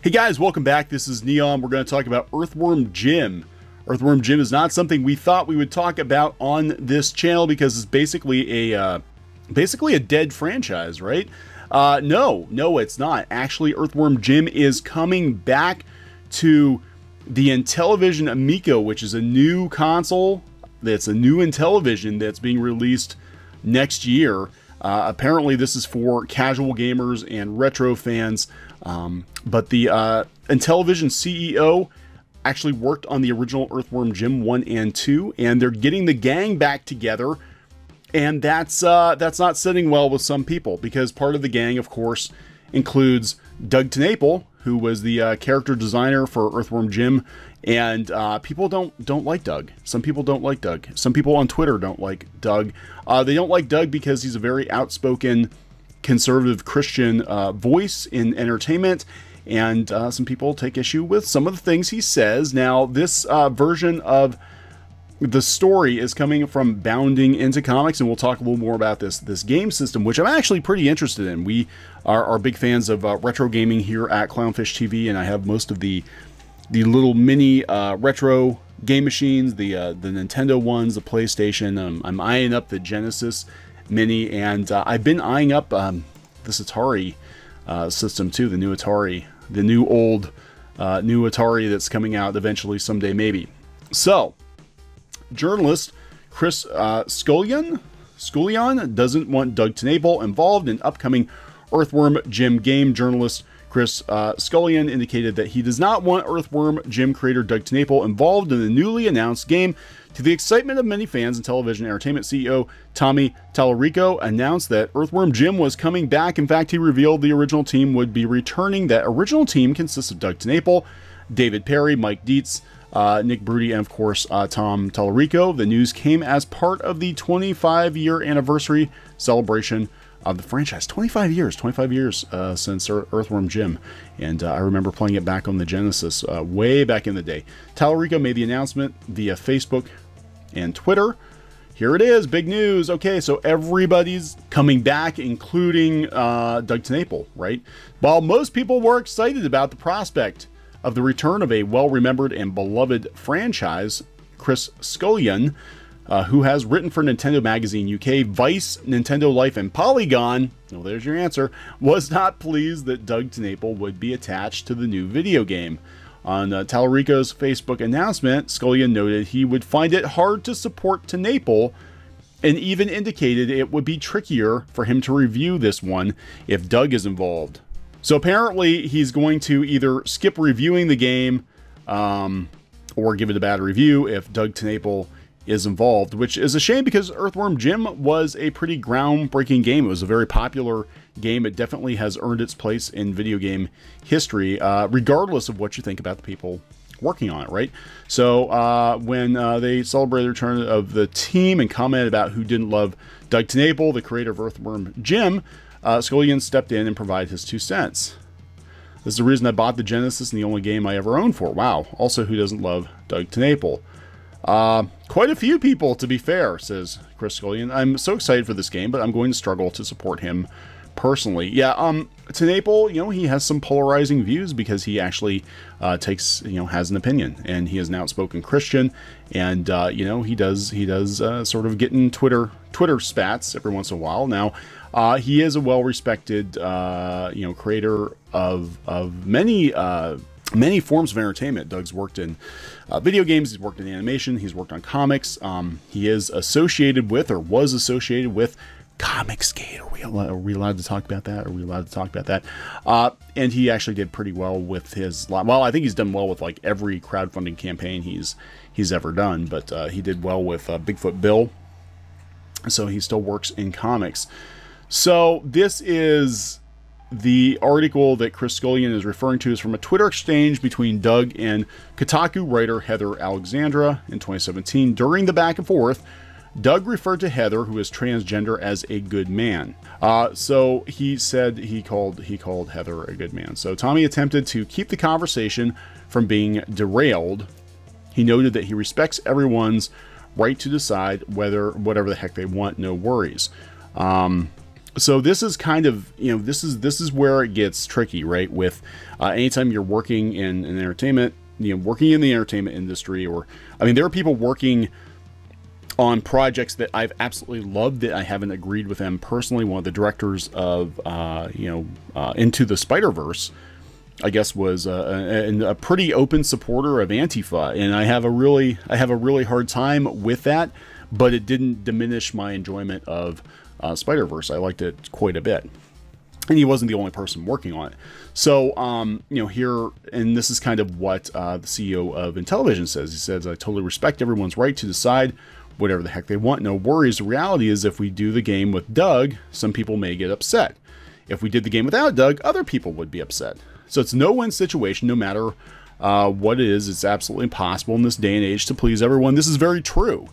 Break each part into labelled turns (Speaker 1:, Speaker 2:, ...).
Speaker 1: Hey guys, welcome back. This is Neon. We're going to talk about Earthworm Jim. Earthworm Jim is not something we thought we would talk about on this channel because it's basically a dead franchise, right? No, it's not. Actually, Earthworm Jim is coming back to the Intellivision Amico, which is a new console. That's a new Intellivision that's being released next year. Apparently, this is for casual gamers and retro fans. But the Intellivision CEO actually worked on the original Earthworm Jim 1 and 2, and they're getting the gang back together. And that's not sitting well with some people, because part of the gang, of course, includes Doug TENNAPEL, who was the character designer for Earthworm Jim, and people don't like Doug. Some people don't like Doug. Some people on Twitter don't like Doug. They don't like Doug because he's a very outspoken conservative Christian voice in entertainment, and some people take issue with some of the things he says. Now, this version of the story is coming from Bounding into Comics, and we'll talk a little more about this game system, which I'm actually pretty interested in. We are big fans of retro gaming here at CLOWNFISH TV, and I have most of the little mini retro game machines, the Nintendo ones, the PlayStation. I'm eyeing up the Genesis Mini, and I've been eyeing up this Atari system too, the new Atari, the new Atari that's coming out eventually someday, maybe. So, journalist Chris Scullion doesn't want Doug TENNAPEL involved in upcoming Earthworm Jim game. Journalist Chris Scullion indicated that he does not want Earthworm Jim creator Doug TENNAPEL involved in the newly announced game. To the excitement of many fans, and television entertainment CEO Tommy Tallarico announced that Earthworm Jim was coming back. In fact, he revealed the original team would be returning. That original team consists of Doug TENNAPEL, David Perry, Mike Dietz, Nick Broody, and of course Tom Tallarico. The news came as part of the 25-year anniversary celebration of the franchise. 25 years since Earthworm Jim, and I remember playing it back on the Genesis way back in the day. Tallarico made the announcement via Facebook and Twitter. Here it is, big news. Okay, so everybody's coming back, including Doug TENNAPEL, right? While most people were excited about the prospect of the return of a well-remembered and beloved franchise, Chris Scullion, who has written for Nintendo Magazine UK, Vice, Nintendo Life, and Polygon, well, there's your answer, was not pleased that Doug TENNAPEL would be attached to the new video game. On Tallarico's Facebook announcement, Scullion noted he would find it hard to support TENNAPEL, and even indicated it would be trickier for him to review this one if Doug is involved. So apparently he's going to either skip reviewing the game or give it a bad review if Doug TENNAPEL is involved, which is a shame because Earthworm Jim was a pretty groundbreaking game. It was a very popular game. It definitely has earned its place in video game history, regardless of what you think about the people working on it, right? So when they celebrated the return of the team and commented about who didn't love Doug TENNAPEL, the creator of Earthworm Jim, Scullion stepped in and provided his 2 cents. This is the reason I bought the Genesis and the only game I ever owned for. Wow. Also, who doesn't love Doug TENNAPEL? Quite a few people, to be fair, says Chris Scullion. I'm so excited for this game, but I'm going to struggle to support him personally. Yeah, TENNAPEL, you know, he has some polarizing views because he actually has an opinion, and he is an outspoken Christian, and you know, he does sort of get in Twitter spats every once in a while. Now, he is a well-respected creator of many forms of entertainment. Doug's worked in video games, he's worked in animation, he's worked on comics. He is associated with, or was associated with, Comicsgate. Are we allowed to talk about that? And he actually did pretty well with his, well, I think he's done well with like every crowdfunding campaign he's ever done, but he did well with Bigfoot Bill, so he still works in comics. So this is the article that Chris Scullion is referring to, is from a Twitter exchange between Doug and Kotaku writer Heather Alexandra in 2017. During the back and forth, Doug referred to Heather, who is transgender, as a good man. So he said he called Heather a good man. So Tommy attempted to keep the conversation from being derailed. He noted that he respects everyone's right to decide whatever the heck they want, no worries. So this is kind of, this is where it gets tricky, right? With anytime you're working in entertainment, working in the entertainment industry, or, I mean, there are people working on projects that I've absolutely loved that I haven't agreed with them personally. One of the directors of, Into the Spider-Verse, I guess, was a pretty open supporter of Antifa, and I have a really hard time with that, but it didn't diminish my enjoyment of Spider-Verse. I liked it quite a bit. And he wasn't the only person working on it. So, here, and this is kind of what the CEO of Intellivision says. He says, I totally respect everyone's right to decide whatever the heck they want. No worries. The reality is, if we do the game with Doug, some people may get upset. If we did the game without Doug, other people would be upset. So it's a no-win situation, no matter what it is. It's absolutely impossible in this day and age to please everyone. This is very true.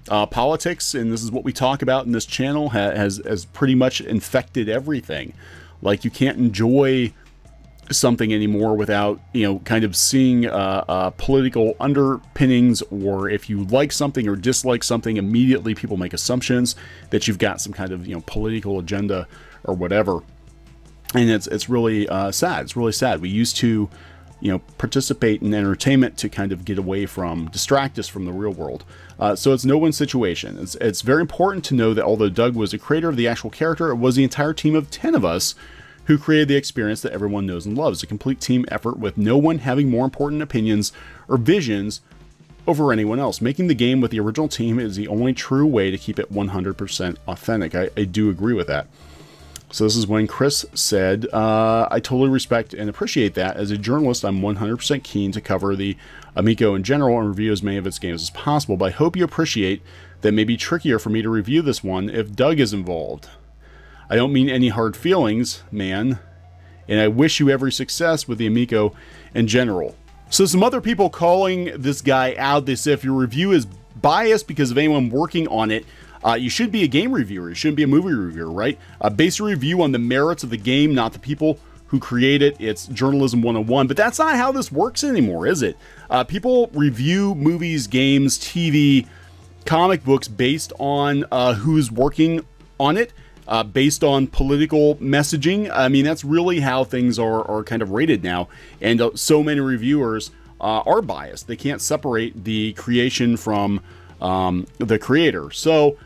Speaker 1: Politics, and this is what we talk about in this channel, has pretty much infected everything. Like, you can't enjoy something anymore without, kind of seeing political underpinnings, or if you like something or dislike something, immediately people make assumptions that you've got some kind of, political agenda or whatever. And it's really sad. It's really sad. We used to, participate in entertainment to kind of get away from, distract us from the real world. So it's no-win situation. It's very important to know that although Doug was a creator of the actual character, it was the entire team of 10 of us who created the experience that everyone knows and loves. A complete team effort with no one having more important opinions or visions over anyone else. Making the game with the original team is the only true way to keep it 100% authentic. I do agree with that. So this is when Chris said, I totally respect and appreciate that. As a journalist, I'm 100% keen to cover the Amico in general and review as many of its games as possible, but I hope you appreciate that it may be trickier for me to review this one if Doug is involved. I don't mean any hard feelings, man, and I wish you every success with the Amico in general. So some other people calling this guy out. They say if your review is biased because of anyone working on it, you should be a game reviewer. You shouldn't be a movie reviewer, right? Base your review on the merits of the game, not the people who create it. It's journalism 101, but that's not how this works anymore, is it? People review movies, games, TV, comic books based on who's working on it, based on political messaging. I mean, that's really how things are kind of rated now. And so many reviewers are biased. They can't separate the creation from the creator. So,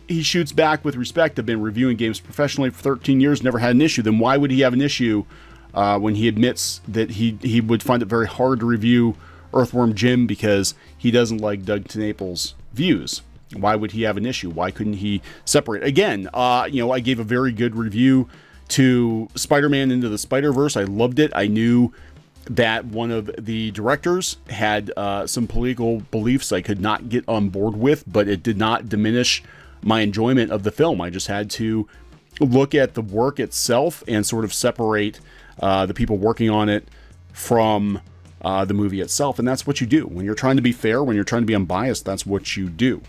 Speaker 1: he shoots back with respect. I've been reviewing games professionally for 13 years, never had an issue. Then why would he have an issue when he admits that he would find it very hard to review Earthworm Jim because he doesn't like Doug TENNAPEL's views? Why would he have an issue? Why couldn't he separate? Again, I gave a very good review to Spider-Man Into the Spider-Verse. I loved it. I knew that one of the directors had some political beliefs I could not get on board with, but it did not diminish my enjoyment of the film. I just had to look at the work itself and sort of separate the people working on it from the movie itself. And that's what you do. When you're trying to be fair, when you're trying to be unbiased, that's what you do.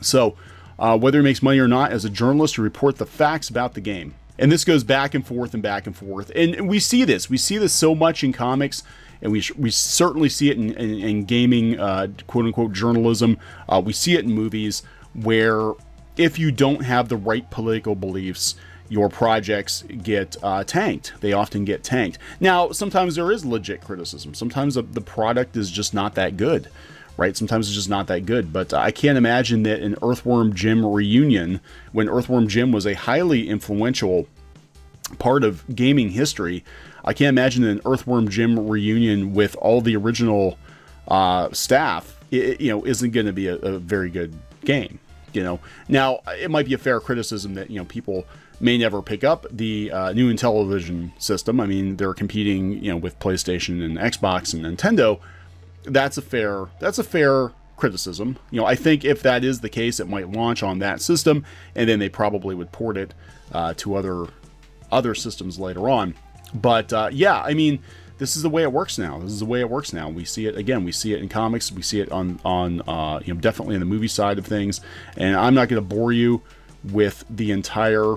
Speaker 1: So whether it makes money or not, as a journalist, you report the facts about the game. And this goes back and forth and back and forth. And we see this. We see this so much in comics, and we certainly see it in gaming, quote-unquote journalism. We see it in movies where if you don't have the right political beliefs, your projects get tanked. They often get tanked. Now, sometimes there is legit criticism. Sometimes the product is just not that good, right? Sometimes it's just not that good. But I can't imagine that an Earthworm Jim reunion, when Earthworm Jim was a highly influential part of gaming history, I can't imagine an Earthworm Jim reunion with all the original staff, isn't going to be a very good game. Now it might be a fair criticism that people may never pick up the new Intellivision system. I mean, they're competing with PlayStation and Xbox and Nintendo. That's a fair criticism. I think if that is the case, it might launch on that system, and then they probably would port it to other systems later on. But yeah, I mean, this is the way it works now. This is the way it works now. We see it again. We see it in comics. We see it on definitely in the movie side of things. And I'm not going to bore you with the entire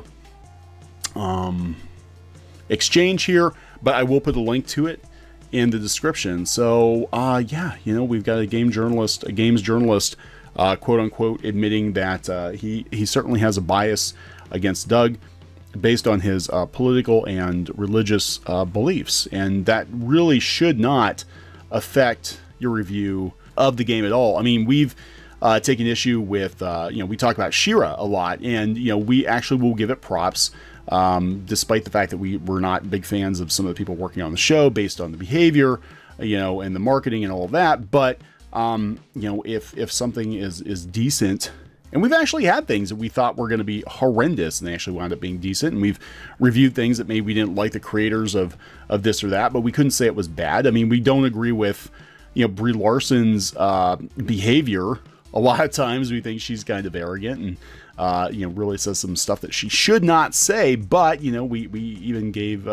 Speaker 1: exchange here, but I will put a link to it in the description. So yeah, we've got a games journalist quote unquote, admitting that he certainly has a bias against Doug based on his political and religious beliefs, and that really should not affect your review of the game at all. I mean, we've taken issue with, we talk about She-Ra a lot, and, we actually will give it props, despite the fact that we're not big fans of some of the people working on the show based on the behavior, and the marketing and all of that. But, if something is decent, and we've actually had things that we thought were going to be horrendous, and they actually wound up being decent, and we've reviewed things that maybe we didn't like the creators of this or that, but we couldn't say it was bad. I mean, we don't agree with, Brie Larson's behavior. A lot of times we think she's kind of arrogant and, really says some stuff that she should not say. But, we even gave,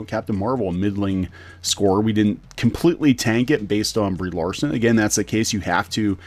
Speaker 1: Captain Marvel a middling score. We didn't completely tank it based on Brie Larson. Again, that's the case. You have to,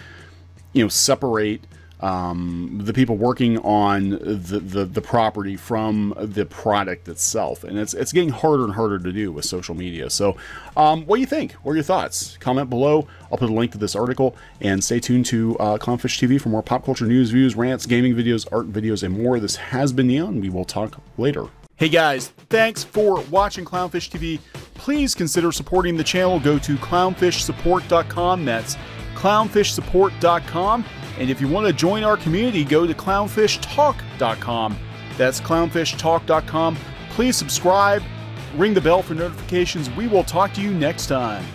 Speaker 1: separate the people working on the property from the product itself, and it's getting harder and harder to do with social media. So what do you think? What are your thoughts? Comment below. I'll put a link to this article, and stay tuned to Clownfish TV for more pop culture news, views, rants, gaming videos, art videos, and more. This has been Neon. We will talk later. Hey guys, thanks for watching Clownfish TV. Please consider supporting the channel. Go to clownfishsupport.com. That's clownfishsupport.com. And if you want to join our community, go to clownfishtalk.com. That's clownfishtalk.com. Please subscribe, ring the bell for notifications. We will talk to you next time.